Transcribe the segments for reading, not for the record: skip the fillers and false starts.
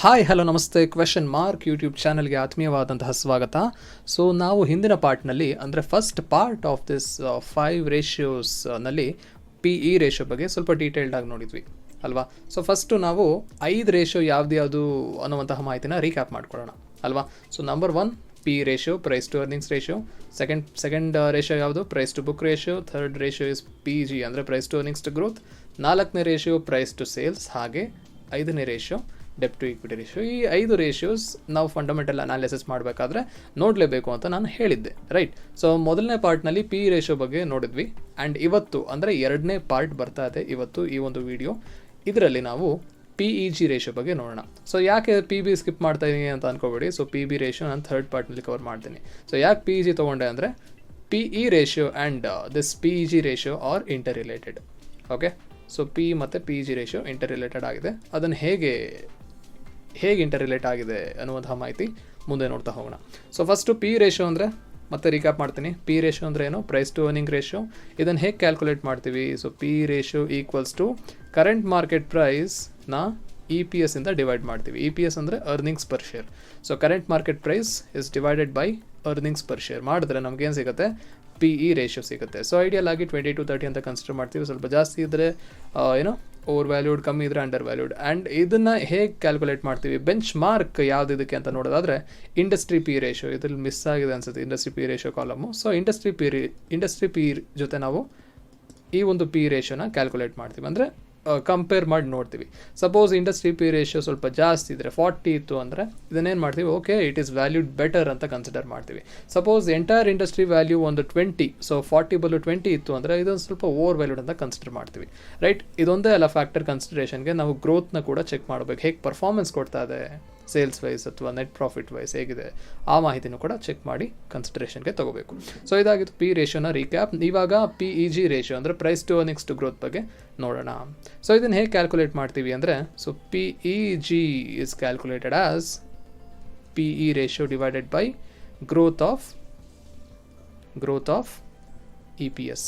Hi hello ನಮಸ್ತೆ question mark YouTube ಚಾನಲ್ಗೆ ಆತ್ಮೀಯವಾದಂತಹ ಸ್ವಾಗತ. ಸೊ ನಾವು ಹಿಂದಿನ ಪಾರ್ಟ್ನಲ್ಲಿ ಅಂದರೆ first part of this 5 ರೇಷಿಯೋಸ್ನಲ್ಲಿ PE ratio ಬಗ್ಗೆ ಸ್ವಲ್ಪ ಡೀಟೇಲ್ಡಾಗಿ ನೋಡಿದ್ವಿ ಅಲ್ವಾ. ಸೊ ಫಸ್ಟು ನಾವು 5 ರೇಷಿಯೋ ಯಾವುದು ಅನ್ನುವಂತಹ ಮಾಹಿತಿನ ರೀಕ್ಯಾಪ್ ಮಾಡ್ಕೊಳ್ಳೋಣ ಅಲ್ವಾ. So number 1 PE ratio, price to earnings ratio. Second ratio ಯಾವುದು? Price to book ratio. Third ratio is PG ಅಂದರೆ price to earnings to growth. 4ನೇ ರೇಷಿಯೋ ಪ್ರೈಸ್ ಟು ಸೇಲ್ಸ್. ಹಾಗೆ 5ನೇ ratio debt to equity ratio. ಈ 5 ratios ನಾವು fundamental analysis ಮಾಡಬೇಕಾದ್ರೆ ನೋಡಲೇಬೇಕು ಅಂತ ನಾನು ಹೇಳಿದ್ದೆ, ರೈಟ್. ಸೊ ಮೊದಲನೇ ಪಾರ್ಟ್ನಲ್ಲಿ PE ರೇಷಿಯೋ ಬಗ್ಗೆ ನೋಡಿದ್ವಿ. ಆ್ಯಂಡ್ ಇವತ್ತು ಅಂದರೆ 2ನೇ ಪಾರ್ಟ್ ಬರ್ತಾ ಇದೆ ಇವತ್ತು ಈ ಒಂದು ವಿಡಿಯೋ. ಇದರಲ್ಲಿ ನಾವು PEG ರೇಷಿಯೋ ಬಗ್ಗೆ ನೋಡೋಣ. ಸೊ ಯಾಕೆ PB ಸ್ಕಿಪ್ ಮಾಡ್ತಾ ಇದ್ದೀನಿ ಅಂತ ಅನ್ಕೋಬೇಡಿ. ಸೊ PB ರೇಷಿಯೋ ನಾನು ಥರ್ಡ್ ಪಾರ್ಟ್ನಲ್ಲಿ ಕವರ್ ಮಾಡ್ತೀನಿ. ಸೊ ಯಾಕೆ PEG ತೊಗೊಂಡೆ ಅಂದರೆ PE ratio and this PEG ratio are interrelated. Okay, so PE ಮತ್ತು PEG ರೇಷಿಯೋ ಇಂಟರ್ ರಿಲೇಟೆಡ್ ಆಗಿದೆ. ಅದನ್ನು ಹೇಗೆ ಇಂಟರ್ ರಿಲೇಟ್ ಆಗಿದೆ ಅನ್ನುವಂತಹ ಮಾಹಿತಿ ಮುಂದೆ ನೋಡ್ತಾ ಹೋಗೋಣ. ಸೊ ಫಸ್ಟು PE ರೇಷಿಯೋ ಅಂದರೆ ಮತ್ತೆ ರೀಕ್ಯಾಪ್ ಮಾಡ್ತೀನಿ. PE ರೇಷಿಯೋ ಅಂದರೆ ಏನು? Price to earning ratio. ಇದನ್ನು ಹೇಗೆ ಕ್ಯಾಲ್ಕುಲೇಟ್ ಮಾಡ್ತೀವಿ? So PE ratio equals to current market ಪ್ರೈಸ್ನ EPS ಇಂದ ಡಿವೈಡ್ ಮಾಡ್ತೀವಿ. EPS ಅಂದರೆ earnings per share. So current market price is divided by earnings per share ಮಾಡಿದ್ರೆ ನಮಗೇನು ಸಿಗುತ್ತೆ? PE ರೇಷಿಯೋ ಸಿಗುತ್ತೆ. ಸೊ ಐಡಿಯಲ್ ಆಗಿ 20-30 ಅಂತ ಕನ್ಸಿಡರ್ ಮಾಡ್ತೀವಿ. ಸ್ವಲ್ಪ ಜಾಸ್ತಿ ಇದ್ದರೆ ಓವರ್ ವ್ಯಾಲ್ಯೂಡ್, ಕಮ್ಮಿ ಇದ್ದರೆ ಅಂಡರ್ ವ್ಯಾಲ್ಯೂಡ್. ಆ್ಯಂಡ್ ಇದನ್ನು ಹೇಗೆ ಕ್ಯಾಲ್ಕುಲೇಟ್ ಮಾಡ್ತೀವಿ? ಬೆಂಚ್ ಮಾರ್ಕ್ ಯಾವುದು ಇದಕ್ಕೆ ಅಂತ ನೋಡೋದಾದರೆ ಇಂಡಸ್ಟ್ರಿ PE ರೇಷಿಯೋ. ಇದ್ರಲ್ಲಿ ಮಿಸ್ ಆಗಿದೆ ಅನ್ಸುತ್ತೆ industry PE ratio column. So industry PE ಜೊತೆ ನಾವು ಈ ಒಂದು PE ರೇಷಿಯೋನ ಕ್ಯಾಲ್ಕುಲೇಟ್ ಮಾಡ್ತೀವಿ, ಅಂದರೆ ಕಂಪೇರ್ ಮಾಡಿ ನೋಡ್ತೀವಿ. ಸಪೋಸ್ ಇಂಡಸ್ಟ್ರಿ PE ರೇಷಿಯೋ ಸ್ವಲ್ಪ ಜಾಸ್ತಿ ಇದ್ದರೆ 40 ಇತ್ತು ಅಂದರೆ ಇದನ್ನೇನು ಮಾಡ್ತೀವಿ? Okay, it is valued better ಅಂತ ಕನ್ಸಿಡರ್ ಮಾಡ್ತೀವಿ. ಸಪೋಸ್ ಎಂಟೈರ್ ಇಂಡಸ್ಟ್ರಿ ವ್ಯಾಲ್ಯೂ ಒಂದು 20, ಸೊ 40 ಬದಲು 20 ಇತ್ತು ಅಂದರೆ ಇದೊಂದು ಸ್ವಲ್ಪ ಓವರ್ ವ್ಯಾಲ್ಯೂಡ್ ಅಂತ ಕನ್ಸಿಡರ್ ಮಾಡ್ತೀವಿ, ರೈಟ್. ಇದೊಂದೇ ಅಲ್ಲ ಫ್ಯಾಕ್ಟರ್ ಕನ್ಸಿಡರೇಷನ್ಗೆ ನಾವು ಗ್ರೋತ್ನ ಕೂಡ ಚೆಕ್ ಮಾಡಬೇಕು. ಹೇಗೆ ಪರ್ಫಾರ್ಮೆನ್ಸ್ ಕೊಡ್ತಾ ಇದೆ ಸೇಲ್ಸ್ ವೈಸ್ ಅಥವಾ ನೆಟ್ ಪ್ರಾಫಿಟ್ ವೈಸ್ ಹೇಗಿದೆ ಆ ಮಾಹಿತಿನೂ ಕೂಡ ಚೆಕ್ ಮಾಡಿ ಕನ್ಸಿಡರೇಷನ್ಗೆ ತಗೋಬೇಕು. ಸೊ ಇದಾಗಿತ್ತು PE ರೇಷಿಯೋನ ರೀಕ್ಯಾಪ್. ಇವಾಗ PEG ರೇಷಿಯೋ ಅಂದರೆ price to earnings to growth ಬಗ್ಗೆ ನೋಡೋಣ. ಸೊ ಇದನ್ನು ಹೇಗೆ ಕ್ಯಾಲ್ಕುಲೇಟ್ ಮಾಡ್ತೀವಿ ಅಂದರೆ so PEG is calculated as PE ratio divided by growth of EPS.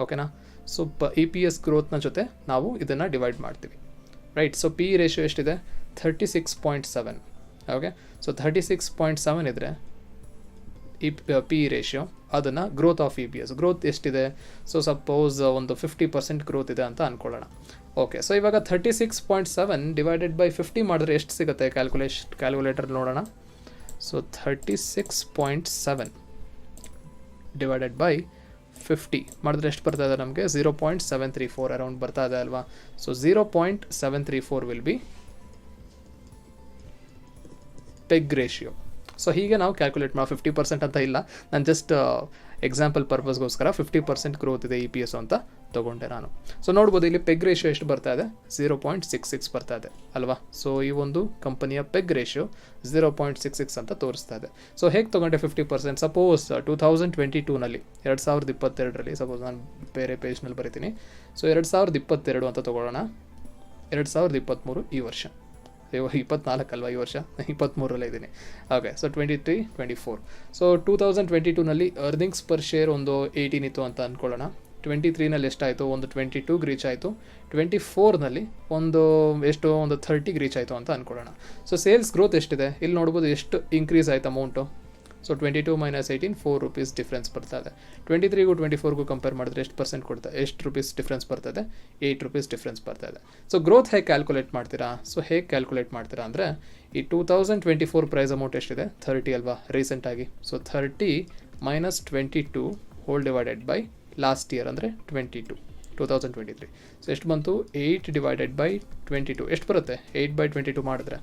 ಓಕೆನಾ? ಸೊ EPS ಗ್ರೋತ್ನ ಜೊತೆ ನಾವು ಇದನ್ನು ಡಿವೈಡ್ ಮಾಡ್ತೀವಿ, ರೈಟ್. ಸೊ PE ರೇಷಿಯೋ ಎಷ್ಟಿದೆ? 36.7. ಓಕೆ, ಸೊ 36.7 ಇದ್ದರೆ PE ರೇಷಿಯೋ, ಅದನ್ನು ಗ್ರೋತ್ ಆಫ್ EPS ಗ್ರೋತ್ ಎಷ್ಟಿದೆ? ಸೊ ಸಪೋಸ್ ಒಂದು 50% ಗ್ರೋತ್ ಇದೆ ಅಂತ ಅಂದ್ಕೊಳ್ಳೋಣ. ಓಕೆ, ಸೊ ಇವಾಗ 36.7 ಡಿವೈಡೆಡ್ ಬೈ 50 ಮಾಡಿದ್ರೆ ಎಷ್ಟು ಸಿಗುತ್ತೆ? ಕ್ಯಾಲ್ಕುಲೇಟರ್ ನೋಡೋಣ. ಸೊ 36.7 ಡಿವೈಡೆಡ್ ಬೈ 50 ಮಾಡಿದ್ರೆ ಎಷ್ಟು ಬರ್ತಾ ಇದೆ ನಮಗೆ? 0.734 ಅರೌಂಡ್ ಬರ್ತಾ ಇದೆ ಅಲ್ವಾ. So 0.734 will be peg ratio. So ಹೀಗೆ ನಾವು ಕ್ಯಾಲ್ಕುಲೇಟ್ 50% ಅಂತ ಇಲ್ಲ, ನಾನು ಜಸ್ಟ್ ಎಕ್ಸಾಂಪಲ್ ಪರ್ಪಸ್ಗೋಸ್ಕರ 50% ಗ್ರೋತ್ ಇದೆ EPS ಅಂತ ತೊಗೊಂಡೆ ನಾನು. ಸೊ ನೋಡ್ಬೋದು ಇಲ್ಲಿ ಪೆಗ್ ರೇಷಿಯೋ ಎಷ್ಟು ಬರ್ತಾ ಇದೆ? 0.66 ಬರ್ತಾ ಇದೆ ಅಲ್ವಾ. ಸೊ ಈ ಒಂದು ಕಂಪನಿಯ ಪೆಗ್ ರೇಷಿಯೋ 0.66 ಅಂತ ತೋರಿಸ್ತಾ ಇದೆ. ಸೊ ಹೇಗೆ ತೊಗೊಂಡೆ 50%? ಸಪೋಸ್ 2022ನಲ್ಲಿ 2022ರಲ್ಲಿ ಸಪೋಸ್ ನಾನು ಬೇರೆ ಪೇಜ್ನಲ್ಲಿ ಬರಿತೀನಿ. ಸೊ 2022 ಅಂತ ತೊಗೊಳ್ಳೋಣ. 2023 ಈ ವರ್ಷ, 24 ಅಲ್ವಾ ಈ ವರ್ಷ, 23ರಲ್ಲೇ ಇದ್ದೀನಿ. Okay, so 23-24. ಸೊ 2022ನಲ್ಲಿ ಅರ್ನಿಂಗ್ಸ್ ಪರ್ ಶೇರ್ ಒಂದು 18 ಇತ್ತು ಅಂತ ಅಂದ್ಕೊಳ್ಳೋಣ. 23ನಲ್ಲಿ ಎಷ್ಟಾಯಿತು? ಒಂದು 22ಗೆ ರೀಚ್ ಆಯಿತು. 24ನಲ್ಲಿ ಒಂದು 30ಗೆ ರೀಚ್ ಆಯಿತು ಅಂತ ಅಂದ್ಕೊಳ್ಳೋಣ. ಸೊ ಸೇಲ್ಸ್ ಗ್ರೋತ್ ಎಷ್ಟಿದೆ ಇಲ್ಲಿ ನೋಡ್ಬೋದು, ಎಷ್ಟು ಇನ್ಕ್ರೀಸ್ ಆಯಿತು ಅಮೌಂಟು. ಸೊ 22 - 18 4 ರೂಪೀಸ್ ಡಿಫ್ರೆನ್ಸ್ ಬರ್ತಾ ಇದೆ. 23ಗೂ 24ಗೂ ಕಂಪೇರ್ ಮಾಡಿದ್ರೆ ಎಷ್ಟು ರೂಪೀಸ್ ಡಿಫ್ರೆನ್ಸ್ ಬರ್ತದೆ? 8 ರೂಪೀಸ್ ಡಿಫ್ರೆನ್ಸ್ ಬರ್ತಾ ಇದೆ. ಸೊ ಗ್ರೋತ್ ಹೇಗೆ ಕ್ಯಾಲ್ಕುಲೇಟ್ ಮಾಡ್ತೀರಾ? ಸೊ ಹೇಗೆ ಕ್ಯಾಲ್ಕುಲೇಟ್ ಮಾಡ್ತೀರಾ ಅಂದರೆ ಈ 2024 ಪ್ರೈಸ್ ಅಮೌಂಟ್ ಎಷ್ಟಿದೆ? 30 ಅಲ್ವಾ ರೀಸೆಂಟಾಗಿ. So 30 - 22 whole divided by last year ಅಂದರೆ 2023. ಸೊ ಎಷ್ಟು ಬಂತು? 8 ಡಿವೈಡೆಡ್ ಬೈ 22 ಎಷ್ಟು ಬರುತ್ತೆ? 8/22 ಮಾಡಿದ್ರೆ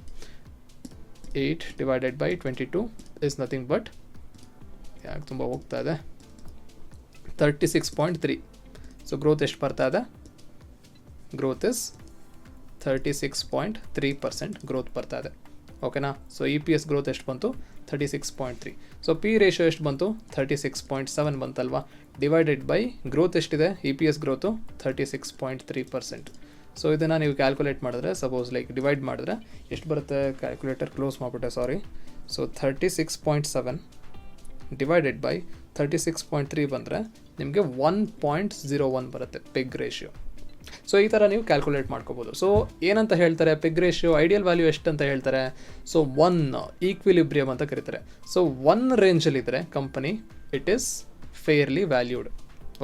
8 divided by 22 is nothing but, ಯಾಕೆ ತುಂಬ ಹೋಗ್ತಾ ಇದೆ, 36.3. ಸೊ ಗ್ರೋತ್ ಎಷ್ಟು ಬರ್ತಾ ಇದೆ? ಗ್ರೋತ್ ಇಸ್ 36.3% ಗ್ರೋತ್ ಬರ್ತಾ ಇದೆ. ಓಕೆನಾ? ಸೊ EPS ಗ್ರೋತ್ ಎಷ್ಟು ಬಂತು? 36.3. ಸೊ PE ರೇಷಿಯೋ ಎಷ್ಟು ಬಂತು? 36.7 ಬಂತಲ್ವಾ. ಡಿವೈಡೆಡ್ ಬೈ ಗ್ರೋತ್ ಎಷ್ಟಿದೆ? EPS growth 36.3%. ಸೊ ಇದನ್ನು ನೀವು ಕ್ಯಾಲ್ಕುಲೇಟ್ ಮಾಡಿದ್ರೆ ಸಪೋಸ್ ಲೈಕ್ ಡಿವೈಡ್ ಮಾಡಿದ್ರೆ ಎಷ್ಟು ಬರುತ್ತೆ? ಕ್ಯಾಲ್ಕುಲೇಟರ್ ಕ್ಲೋಸ್ ಮಾಡಿಬಿಟ್ಟೆ, ಸಾರಿ. ಸೊ 36.7 ಡಿವೈಡೆಡ್ ಬೈ 36.3 ಬಂದರೆ ನಿಮಗೆ 1.01 ಬರುತ್ತೆ ಪೆಗ್ ರೇಷಿಯೋ. ಸೊ ಈ ಥರ ನೀವು ಕ್ಯಾಲ್ಕುಲೇಟ್ ಮಾಡ್ಕೋಬೋದು. ಸೊ ಏನಂತ ಹೇಳ್ತಾರೆ, ಪೆಗ್ ರೇಷಿಯೋ ಐಡಿಯಲ್ ವ್ಯಾಲ್ಯೂ ಎಷ್ಟು ಅಂತ ಹೇಳ್ತಾರೆ, ಸೊ 1 ಈಕ್ವಿಲಿಬ್ರಿಯಮ್ ಅಂತ ಕರೀತಾರೆ. ಸೊ 1 ರೇಂಜಲ್ಲಿದ್ದರೆ company it is fairly valued.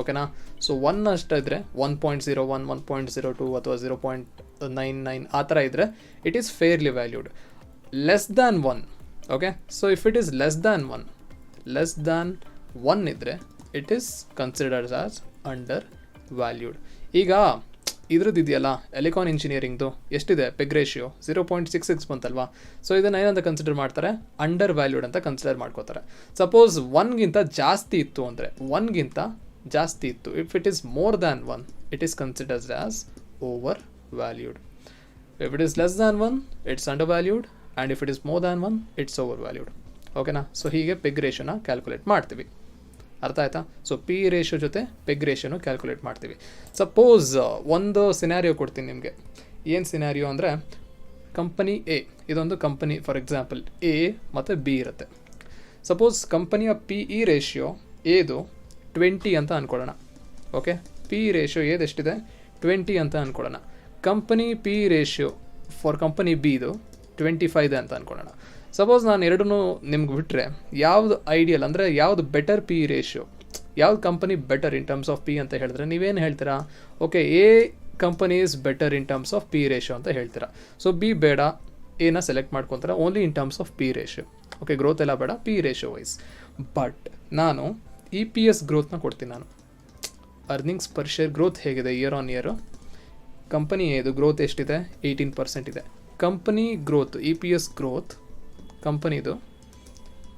ಓಕೆನಾ. ಸೊ 1 ಅಷ್ಟಿದ್ರೆ 1.01, 1.02 ಅಥವಾ 0.99 ಆ ಥರ ಇದ್ದರೆ it is fairly valued. Less than 1, okay. So if it is less than 1 ಇದ್ದರೆ it is considered as undervalued. ಈಗ ಇದ್ರದ್ದು ಇದೆಯಲ್ಲ ಎಲೆಕ್ಟ್ರಾನ್ ಇಂಜಿನಿಯರಿಂಗ್ದು ಎಷ್ಟಿದೆ ಪೆಗ್ ರೇಷಿಯೋ 0.66 ಬಂತಲ್ವಾ. ಸೊ ಇದನ್ನು ಏನಂತ ಕನ್ಸಿಡರ್ ಮಾಡ್ತಾರೆ, ಅಂಡರ್ ವ್ಯಾಲ್ಯೂಡ್ ಅಂತ ಕನ್ಸಿಡರ್ ಮಾಡ್ಕೋತಾರೆ. ಸಪೋಸ್ 1ಗಿಂತ ಜಾಸ್ತಿ ಇತ್ತು ಅಂದರೆ, 1ಗಿಂತ ಜಾಸ್ತಿ ಇತ್ತು, if it is more than 1 it is considered as over valued. If it is less than 1 it's under valued, and if it is more than 1 it's over valued. ಓಕೆನಾ. So ಹೀಗೆ peg ರೇಷಿಯೋನ calculate ಮಾಡ್ತೀವಿ. ಅರ್ಥ ಆಯ್ತಾ. So P ratio ಜೊತೆ peg ರೇಷಿಯೋನು calculate ಮಾಡ್ತೀವಿ. Suppose ಒಂದು scenario ಕೊಡ್ತೀನಿ ನಿಮಗೆ. ಏನು ಸಿನಾರಿಯೋ ಅಂದರೆ, ಕಂಪನಿ ಎ, ಇದೊಂದು ಕಂಪನಿ ಫಾರ್ ಎಕ್ಸಾಂಪಲ್ ಎ ಮತ್ತು ಬಿ ಇರುತ್ತೆ. ಸಪೋಸ್ ಕಂಪನಿಯ ಪಿ ಇ ರೇಷಿಯೋ ಏದು 20 ಅಂತ ಅಂದ್ಕೊಳ್ಳೋಣ. ಓಕೆ. ಪಿ ರೇಷಿಯೋ ಏದೆಷ್ಟಿದೆ 20 ಅಂತ ಅಂದ್ಕೊಳ್ಳೋಣ. Company P ratio for company ಬಿದು 25 ಇದೆ ಅಂತ ಅಂದ್ಕೊಳ್ಳೋಣ. ಸಪೋಸ್ ನಾನು ಎರಡೂ ನಿಮ್ಗೆ ಬಿಟ್ಟರೆ ಯಾವುದು ಐಡಿಯಲ್ ಅಂದರೆ ಯಾವುದು ಬೆಟರ್ ಪಿ ರೇಷಿಯೋ, ಯಾವ್ದು company better in terms of P ಅಂತ ಹೇಳಿದ್ರೆ ನೀವೇನು ಹೇಳ್ತೀರಾ, okay A company is better in terms of P ratio ಅಂತ ಹೇಳ್ತೀರಾ. ಸೊ ಬಿ ಬೇಡ, ಎನ ಸೆಲೆಕ್ಟ್ ಮಾಡ್ಕೊತಾರೆ only in terms of P ratio. Okay, growth ಎಲ್ಲ ಬೇಡ, ಪಿ ರೇಷಿಯೋ ವೈಸ್. ಬಟ್ ನಾನು ಇ ಪಿ ಎಸ್ ಗ್ರೋತ್ನ ಕೊಡ್ತೀನಿ. ನಾನು ಅರ್ನಿಂಗ್ಸ್ ಪರ್ ಶೇರ್ ಗ್ರೋತ್ ಹೇಗಿದೆ ಇಯರ್ ಆನ್ ಇಯರು, ಕಂಪನಿ ಇದು ಗ್ರೋತ್ ಎಷ್ಟಿದೆ 18% ಇದೆ. Company growth E P S growth ಕಂಪನಿದು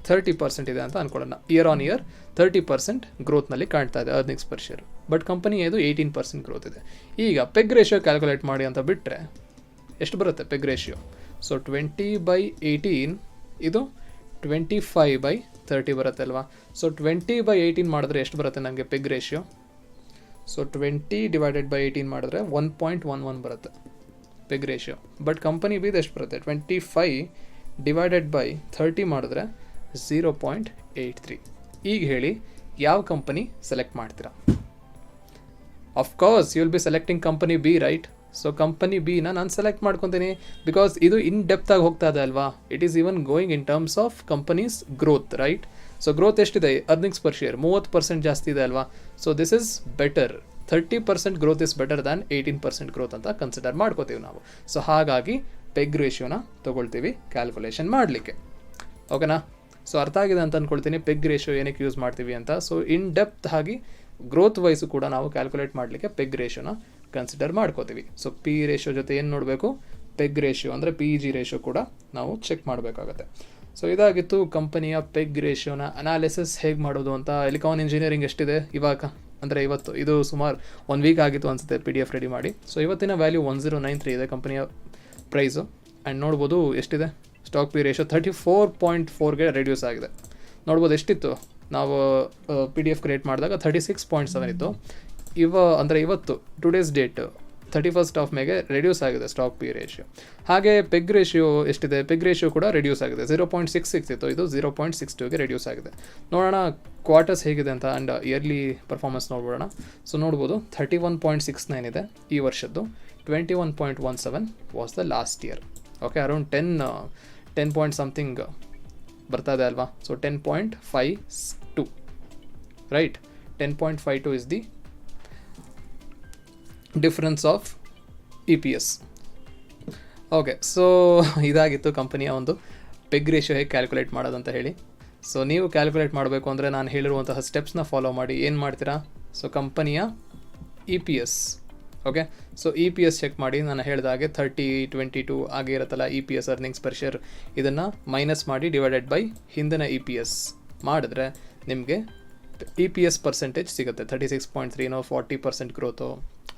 30% ಇದೆ ಅಂತ ಅಂದ್ಕೊಳ್ಳೋಣ. ಇಯರ್ ಆನ್ ಇಯರ್ 30% ಗ್ರೋತ್ನಲ್ಲಿ ಕಾಣ್ತಾ ಇದೆ earnings per share. But company ಇದು 18% ಗ್ರೋತ್ ಇದೆ. ಈಗ ಪೆಗ್ ರೇಷಿಯೋ ಕ್ಯಾಲ್ಕುಲೇಟ್ ಮಾಡಿ ಅಂತ ಬಿಟ್ಟರೆ ಎಷ್ಟು ಬರುತ್ತೆ ಪೆಗ್ ರೇಷಿಯೋ. ಸೊ 20/18 ಇದು 25/30 ಬರುತ್ತೆ ಅಲ್ವಾ. ಸೊ 20/18 ಮಾಡಿದ್ರೆ ಎಷ್ಟು ಬರುತ್ತೆ ನನಗೆ ಪೆಗ್ ರೇಷಿಯೋ. ಸೊ 20/18 ಮಾಡಿದ್ರೆ 1.11 ಬರುತ್ತೆ ಪೆಗ್ ರೇಷಿಯೋ. ಬಟ್ ಕಂಪನಿ ಬಿದು ಎಷ್ಟು ಬರುತ್ತೆ 25/30 ಮಾಡಿದ್ರೆ 0.83. ಈಗ ಹೇಳಿ ಯಾವ ಕಂಪನಿ ಸೆಲೆಕ್ಟ್ ಮಾಡ್ತೀರಾ. Of course you will be selecting company B, right. So company ಬಿನ ನಾನು ಸೆಲೆಕ್ಟ್ ಮಾಡ್ಕೊತೀನಿ ಬಿಕಾಸ್ ಇದು ಇನ್ ಡೆಪ್ತ್ ಆಗಿ ಹೋಗ್ತಾ ಇದೆ ಅಲ್ವಾ. It is even going in terms of companies growth, right. So growth ಎಷ್ಟಿದೆ ಅರ್ನಿಂಗ್ಸ್ ಪರ್ ಶೇರ್ 30% ಜಾಸ್ತಿ ಇದೆ ಅಲ್ವಾ. So this is better, 30% growth is better than 18% growth ಅಂತ ಕನ್ಸಿಡರ್ ಮಾಡ್ಕೋತೀವಿ ನಾವು. ಸೊ ಹಾಗಾಗಿ ಪೆಗ್ ರೇಷಿಯೋನ ತೊಗೊಳ್ತೀವಿ ಕ್ಯಾಲ್ಕುಲೇಷನ್ ಮಾಡಲಿಕ್ಕೆ. ಓಕೆನಾ. ಸೊ ಅರ್ಥ ಆಗಿದೆ ಅಂತ ಅಂದ್ಕೊಳ್ತೀನಿ ಪೆಗ್ ರೇಷಿಯೋ ಏನಕ್ಕೆ ಯೂಸ್ ಮಾಡ್ತೀವಿ ಅಂತ. ಸೊ ಇನ್ ಡೆಪ್ತ್ ಆಗಿ ಗ್ರೋತ್ ವೈಸು ಕೂಡ ನಾವು ಕ್ಯಾಲ್ಕುಲೇಟ್ ಮಾಡಲಿಕ್ಕೆ ಪೆಗ್ ರೇಷಿಯೋನ ಕನ್ಸಿಡರ್ ಮಾಡ್ಕೋತೀವಿ. ಸೊ ಪಿ ರೇಷಿಯೋ ಜೊತೆ ಏನು ನೋಡಬೇಕು, ಪೆಗ್ ರೇಷಿಯೋ ಅಂದರೆ ಪಿ ಜಿ ರೇಷಿಯೋ ಕೂಡ ನಾವು ಚೆಕ್ ಮಾಡಬೇಕಾಗತ್ತೆ. ಸೊ ಇದಾಗಿತ್ತು ಕಂಪನಿಯ ಪೆಗ್ ರೇಷಿಯೋನ ಅನಾಲಿಸಿಸ್ ಹೇಗೆ ಮಾಡೋದು ಅಂತ. ಎಲೆಕ್ಟ್ರಾನ್ ಇಂಜಿನಿಯರಿಂಗ್ ಎಷ್ಟಿದೆ ಇವಾಗ ಅಂದರೆ ಇವತ್ತು, ಇದು ಸುಮಾರು 1 ವೀಕ್ ಆಗಿತ್ತು ಅನಿಸುತ್ತೆ PDF ರೆಡಿ ಮಾಡಿ. ಸೊ ಇವತ್ತಿನ ವ್ಯಾಲ್ಯೂ 1093 ಇದೆ ಕಂಪನಿಯ ಪ್ರೈಸು. ಆ್ಯಂಡ್ ನೋಡ್ಬೋದು ಎಷ್ಟಿದೆ ಸ್ಟಾಕ್ ಪಿ ರೇಷಿಯೋ 34.4ಗೆ ರೆಡ್ಯೂಸ್ ಆಗಿದೆ. ನೋಡ್ಬೋದು ಎಷ್ಟಿತ್ತು ನಾವು PDF ಕ್ರಿಯೇಟ್ ಮಾಡಿದಾಗ 36.7 ಇತ್ತು. ಇವತ್ತು ಟುಡೇಸ್ ಡೇಟ್ 31st ಮೇಗೆ ರೆಡ್ಯೂಸ್ ಆಗಿದೆ ಸ್ಟಾಕ್ ಪಿ ರೇಷಿಯೋ. ಹಾಗೆ ಪೆಗ್ ರೇಷಿಯೋ ಎಷ್ಟಿದೆ, ಪೆಗ್ ರೇಷಿಯೋ ಕೂಡ ರೆಡ್ಯೂಸ್ ಆಗಿದೆ. 0.66 ಇತ್ತು, ಇದು 0.62ಗೆ ರೆಡ್ಯೂಸ್ ಆಗಿದೆ. ನೋಡೋಣ ಕ್ವಾರ್ಟರ್ಸ್ ಹೇಗಿದೆ ಅಂತ ಆ್ಯಂಡ್ ಇಯರ್ಲಿ ಪರ್ಫಾರ್ಮೆನ್ಸ್ ನೋಡ್ಬೋಣ. ಸೊ ನೋಡ್ಬೋದು 31.69 ಇದೆ ಈ ವರ್ಷದ್ದು, 21.17 was the last year. Okay, around 10 point something ಬರ್ತಾ ಇದೆ ಅಲ್ವಾ. So 10.52 right, 10.52 is the difference of EPS. Okay, so ಇದಾಗಿತ್ತು ಕಂಪನಿಯ ಒಂದು ಪೆಗ್ ರೇಷಿಯೋ ಹೇಗೆ ಕ್ಯಾಲ್ಕುಲೇಟ್ ಮಾಡೋದಂತ ಹೇಳಿ. ಸೊ ನೀವು ಕ್ಯಾಲ್ಕುಲೇಟ್ ಮಾಡಬೇಕು ಅಂದರೆ ನಾನು ಹೇಳಿರುವಂತಹ ಸ್ಟೆಪ್ಸ್ನ ಫಾಲೋ ಮಾಡಿ ಏನು ಮಾಡ್ತೀರಾ. ಸೊ ಕಂಪನಿಯ EPS, okay. So EPS check ಮಾಡಿ, ನಾನು ಹೇಳಿದ ಹಾಗೆ 30, 22 ಹಾಗೆ ಇರುತ್ತಲ್ಲ EPS ಅರ್ನಿಂಗ್ಸ್ ಪರ್ ಶೇರ್, ಇದನ್ನು ಮೈನಸ್ ಮಾಡಿ ಡಿವೈಡೆಡ್ ಬೈ ಹಿಂದಿನ EPS ಮಾಡಿದ್ರೆ ನಿಮಗೆ EPS ಪರ್ಸೆಂಟೇಜ್ ಸಿಗುತ್ತೆ. 36.3 40% ಗ್ರೋತು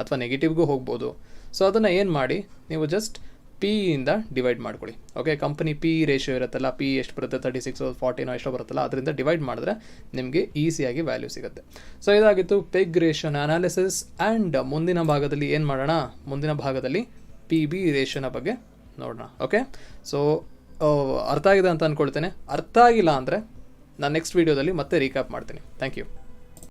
ಅಥವಾ ನೆಗೆಟಿವ್ಗೂ ಹೋಗ್ಬೋದು. ಸೊ ಅದನ್ನು ಏನು ಮಾಡಿ ನೀವು ಜಸ್ಟ್ P ಇಂದ ಡಿವೈಡ್ ಮಾಡ್ಕೊಳ್ಳಿ. ಓಕೆ, ಕಂಪನಿ P ರೇಷಿಯೋ ಇರುತ್ತಲ್ಲ, P ಎಷ್ಟು ಬರುತ್ತೆ 36 40 ಎಷ್ಟೋ ಬರುತ್ತಲ್ಲ, ಅದರಿಂದ ಡಿವೈಡ್ ಮಾಡಿದ್ರೆ ನಿಮಗೆ ಈಸಿಯಾಗಿ ವ್ಯಾಲ್ಯೂ ಸಿಗುತ್ತೆ. ಸೊ ಇದಾಗಿತ್ತು ಪೆಗ್ ರೇಷಿಯೋನ ಅನಾಲಿಸಿಸ್. ಆ್ಯಂಡ್ ಮುಂದಿನ ಭಾಗದಲ್ಲಿ ಏನು ಮಾಡೋಣ, ಮುಂದಿನ ಭಾಗದಲ್ಲಿ PB ರೇಷಿಯೋನ ಬಗ್ಗೆ ನೋಡೋಣ. ಓಕೆ, ಸೊ ಅರ್ಥ ಆಗಿದೆ ಅಂತ ಅಂದ್ಕೊಳ್ತೇನೆ. ಅರ್ಥ ಆಗಿಲ್ಲ ಅಂದರೆ ನಾನು ನೆಕ್ಸ್ಟ್ ವೀಡಿಯೋದಲ್ಲಿ ಮತ್ತೆ ರೀಕ್ಯಾಪ್ ಮಾಡ್ತೀನಿ. Thank you.